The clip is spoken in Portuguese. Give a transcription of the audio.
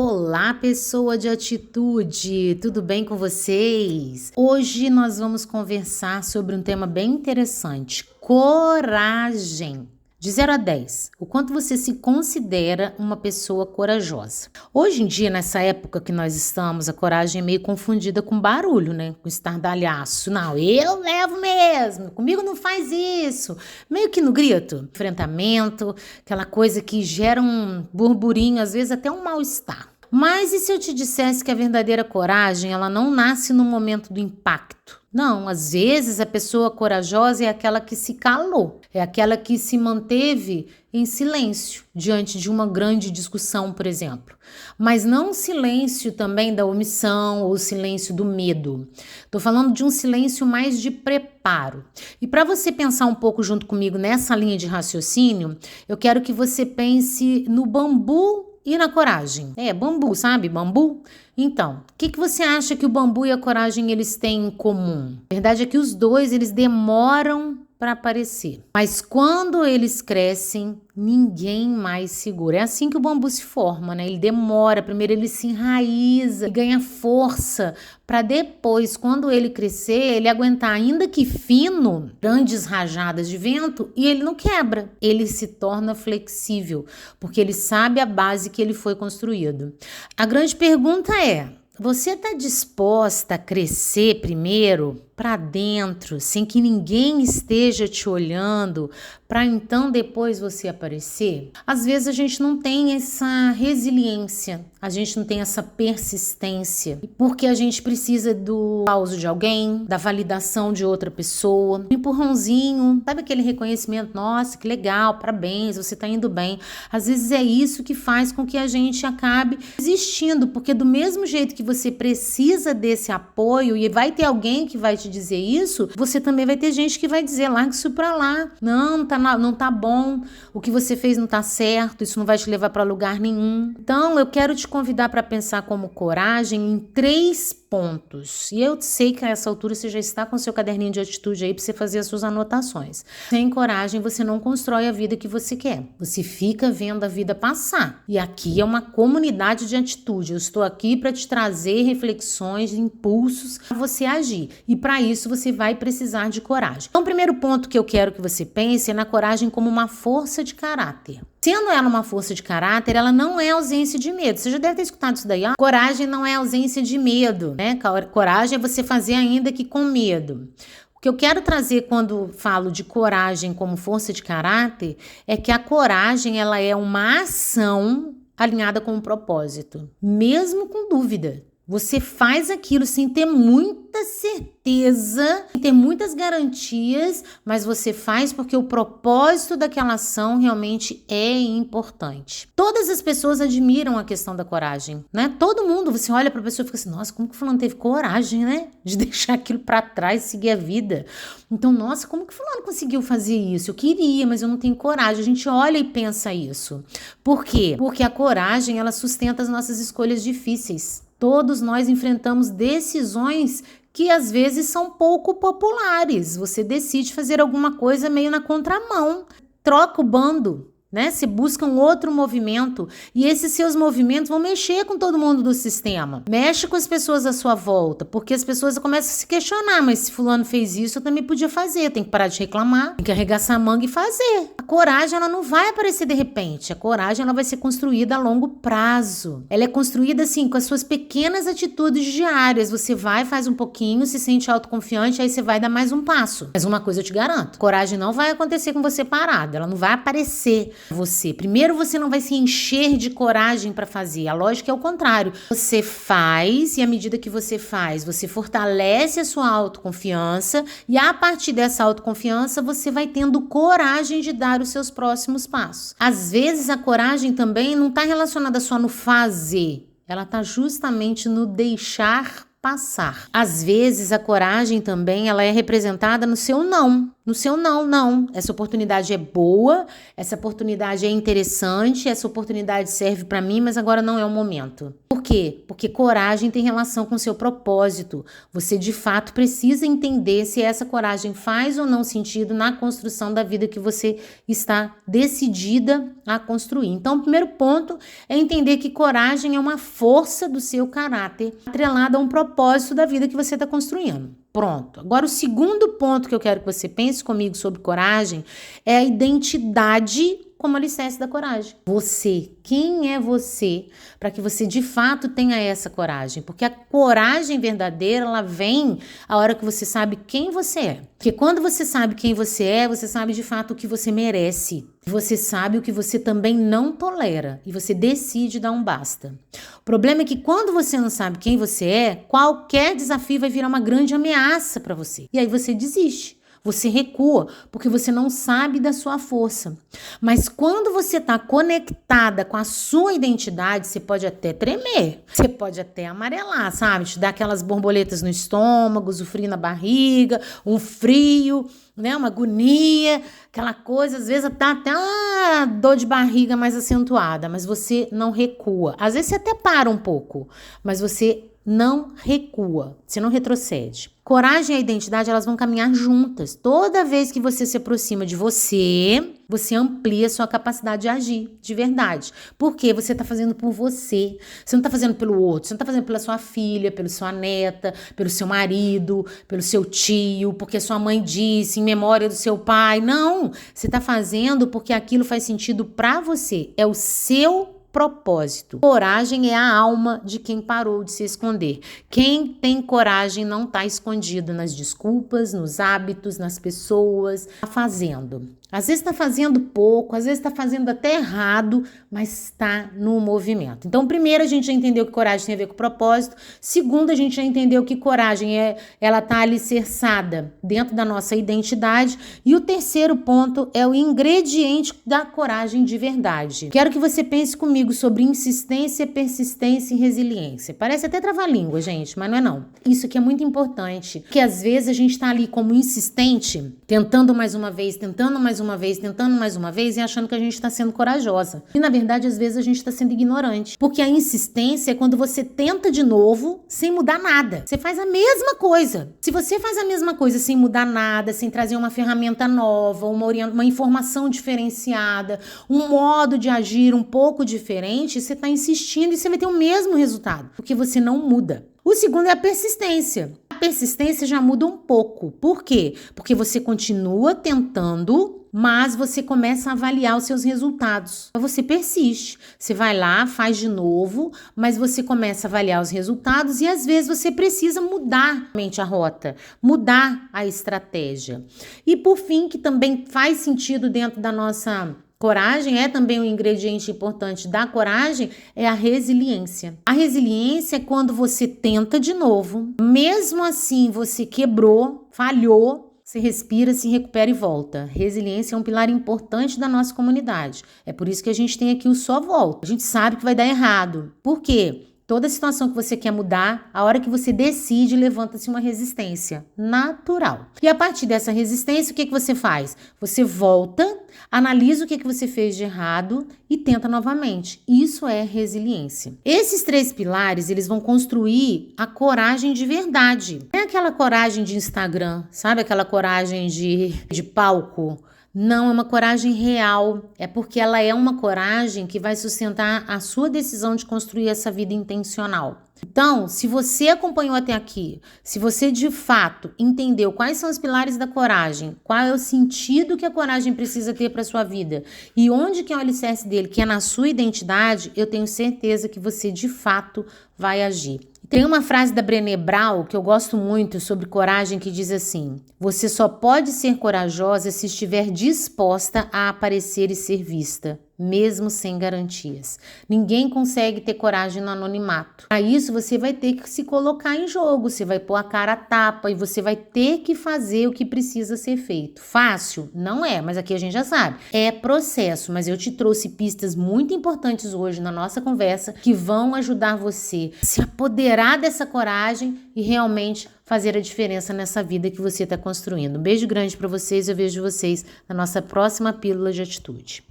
Olá, pessoa de atitude, tudo bem com vocês? Hoje nós vamos conversar sobre um tema bem interessante: coragem. De 0 a 10, o quanto você se considera uma pessoa corajosa? Hoje em dia, nessa época que nós estamos, a coragem é meio confundida com barulho, né? Com estardalhaço. Não, eu levo mesmo, comigo não faz isso. Meio que no grito, enfrentamento, aquela coisa que gera um burburinho, às vezes até um mal-estar. Mas e se eu te dissesse que a verdadeira coragem, ela não nasce no momento do impacto? Não, às vezes a pessoa corajosa é aquela que se calou, é aquela que se manteve em silêncio diante de uma grande discussão, por exemplo. Mas não o silêncio também da omissão ou o silêncio do medo. Estou falando de um silêncio mais de preparo. E para você pensar um pouco junto comigo nessa linha de raciocínio, eu quero que você pense no bambu e na coragem. Bambu, sabe? Bambu? Então, o que você acha que o bambu e a coragem eles têm em comum? A verdade é que os dois, eles demoram para aparecer. Mas quando eles crescem, ninguém mais segura. É assim que o bambu se forma, né? Ele demora, primeiro ele se enraiza e ganha força para depois, quando ele crescer, ele aguentar, ainda que fino, grandes rajadas de vento e ele não quebra. Ele se torna flexível, porque ele sabe a base que ele foi construído. A grande pergunta é: você está disposta a crescer primeiro para dentro, sem que ninguém esteja te olhando, para então depois você aparecer? Às vezes a gente não tem essa resiliência, a gente não tem essa persistência, porque a gente precisa do aplauso de alguém, da validação de outra pessoa, um empurrãozinho, sabe aquele reconhecimento? Nossa, que legal, parabéns, você está indo bem. Às vezes é isso que faz com que a gente acabe desistindo, porque do mesmo jeito que você precisa desse apoio e vai ter alguém que vai te dizer isso, você também vai ter gente que vai dizer: larga isso pra lá, não tá bom, o que você fez não tá certo, isso não vai te levar para lugar nenhum. Então eu quero te convidar para pensar como coragem em 3 pontos. E eu sei que a essa altura você já está com seu caderninho de atitude aí para você fazer as suas anotações. Sem coragem você não constrói a vida que você quer. Você fica vendo a vida passar. E aqui é uma comunidade de atitude. Eu estou aqui para te trazer reflexões, impulsos para você agir. E para isso você vai precisar de coragem. Então o primeiro ponto que eu quero que você pense é na coragem como uma força de caráter. Sendo ela uma força de caráter, ela não é ausência de medo. Você já deve ter escutado isso daí, ó. Coragem não é ausência de medo, né? Coragem é você fazer ainda que com medo. O que eu quero trazer quando falo de coragem como força de caráter é que a coragem, ela é uma ação alinhada com um propósito, mesmo com dúvida. Você faz aquilo sem ter muita certeza, sem ter muitas garantias, mas você faz porque o propósito daquela ação realmente é importante. Todas as pessoas admiram a questão da coragem, né? Todo mundo, você olha para a pessoa e fica assim: nossa, como que fulano teve coragem, né? De deixar aquilo para trás e seguir a vida. Então, nossa, como que fulano conseguiu fazer isso? Eu queria, mas eu não tenho coragem. A gente olha e pensa isso. Por quê? Porque a coragem, ela sustenta as nossas escolhas difíceis. Todos nós enfrentamos decisões que às vezes são pouco populares. Você decide fazer alguma coisa meio na contramão, troca o bando, né? Você busca um outro movimento e esses seus movimentos vão mexer com todo mundo do sistema. Mexe com as pessoas à sua volta, porque as pessoas começam a se questionar: mas se fulano fez isso, eu também podia fazer. Tem que parar de reclamar, tem que arregaçar a manga e fazer. A coragem, ela não vai aparecer de repente. A coragem, ela vai ser construída a longo prazo. Ela é construída assim, com as suas pequenas atitudes diárias. Você vai, faz um pouquinho, se sente autoconfiante, aí você vai dar mais um passo. Mas uma coisa eu te garanto: coragem não vai acontecer com você parada. Ela não vai aparecer você. Primeiro você não vai se encher de coragem para fazer. A lógica é o contrário. Você faz e à medida que você faz, você fortalece a sua autoconfiança e a partir dessa autoconfiança você vai tendo coragem de dar os seus próximos passos. Às vezes a coragem também não está relacionada só no fazer. Ela está justamente no deixar passar. Às vezes a coragem também ela é representada no seu não. No seu não, não. Essa oportunidade é boa, essa oportunidade é interessante, essa oportunidade serve para mim, mas agora não é o momento. Por quê? Porque coragem tem relação com o seu propósito. Você, de fato, precisa entender se essa coragem faz ou não sentido na construção da vida que você está decidida a construir. Então, o primeiro ponto é entender que coragem é uma força do seu caráter atrelada a um propósito da vida que você está construindo. Pronto. Agora, o segundo ponto que eu quero que você pense comigo sobre coragem é a identidade como alicerce da coragem. Você, quem é você para que você de fato tenha essa coragem? Porque a coragem verdadeira, ela vem a hora que você sabe quem você é. Porque quando você sabe quem você é, você sabe de fato o que você merece. Você sabe o que você também não tolera e você decide dar um basta. O problema é que quando você não sabe quem você é, qualquer desafio vai virar uma grande ameaça para você. E aí você desiste. Você recua, porque você não sabe da sua força. Mas quando você está conectada com a sua identidade, você pode até tremer, você pode até amarelar, sabe? Te dar aquelas borboletas no estômago, o frio na barriga, um frio, né? Uma agonia, aquela coisa, às vezes tá até uma dor de barriga mais acentuada, mas você não recua. Às vezes você até para um pouco, mas você não recua, você não retrocede. Coragem e a identidade, elas vão caminhar juntas. Toda vez que você se aproxima de você, você amplia a sua capacidade de agir, de verdade. Porque você está fazendo por você. Você não está fazendo pelo outro, você não está fazendo pela sua filha, pela sua neta, pelo seu marido, pelo seu tio, porque sua mãe disse, em memória do seu pai. Não, você está fazendo porque aquilo faz sentido para você. É o seu propósito. Coragem é a alma de quem parou de se esconder. Quem tem coragem não está escondido nas desculpas, nos hábitos, nas pessoas. Está fazendo. Às vezes está fazendo pouco, às vezes está fazendo até errado, mas está no movimento. Então, primeiro, a gente já entendeu que coragem tem a ver com propósito. Segundo, a gente já entendeu que coragem ela está alicerçada dentro da nossa identidade. E o terceiro ponto é o ingrediente da coragem de verdade. Quero que você pense comigo sobre insistência, persistência e resiliência. Parece até trava-língua, gente, mas não é não. Isso aqui é muito importante, porque às vezes a gente está ali como insistente, tentando mais uma vez e achando que a gente está sendo corajosa. E na verdade, às vezes a gente está sendo ignorante. Porque a insistência é quando você tenta de novo sem mudar nada. Você faz a mesma coisa. Se você faz a mesma coisa sem mudar nada, sem trazer uma ferramenta nova, uma informação diferenciada, um modo de agir um pouco diferente, você está insistindo e você vai ter o mesmo resultado. Porque você não muda. O segundo é a persistência. A persistência já muda um pouco. Por quê? Porque você continua tentando, mas você começa a avaliar os seus resultados. Você persiste. Você vai lá, faz de novo, mas você começa a avaliar os resultados e às vezes você precisa mudar a rota, mudar a estratégia. E por fim, que também faz sentido dentro da nossa coragem, é também um ingrediente importante da coragem, é a resiliência. A resiliência é quando você tenta de novo, mesmo assim você quebrou, falhou, você respira, se recupera e volta. Resiliência é um pilar importante da nossa comunidade. É por isso que a gente tem aqui o Só Volta. A gente sabe que vai dar errado. Por quê? Toda situação que você quer mudar, a hora que você decide, levanta-se uma resistência natural. E a partir dessa resistência, o que você faz? Você volta, analisa o que você fez de errado e tenta novamente. Isso é resiliência. Esses três pilares, eles vão construir a coragem de verdade. Não é aquela coragem de Instagram, sabe? Aquela coragem de palco. Não, é uma coragem real, é porque ela é uma coragem que vai sustentar a sua decisão de construir essa vida intencional. Então, se você acompanhou até aqui, se você de fato entendeu quais são os pilares da coragem, qual é o sentido que a coragem precisa ter para a sua vida e onde que é o alicerce dele, que é na sua identidade, eu tenho certeza que você de fato vai agir. Tem uma frase da Brené Brown que eu gosto muito sobre coragem que diz assim: você só pode ser corajosa se estiver disposta a aparecer e ser vista, mesmo sem garantias. Ninguém consegue ter coragem no anonimato. Para isso, você vai ter que se colocar em jogo, você vai pôr a cara a tapa e você vai ter que fazer o que precisa ser feito. Fácil? Não é, mas aqui a gente já sabe. É processo, mas eu te trouxe pistas muito importantes hoje na nossa conversa que vão ajudar você a se apoderar dessa coragem e realmente fazer a diferença nessa vida que você está construindo. Um beijo grande para vocês, eu vejo vocês na nossa próxima Pílula de Atitude.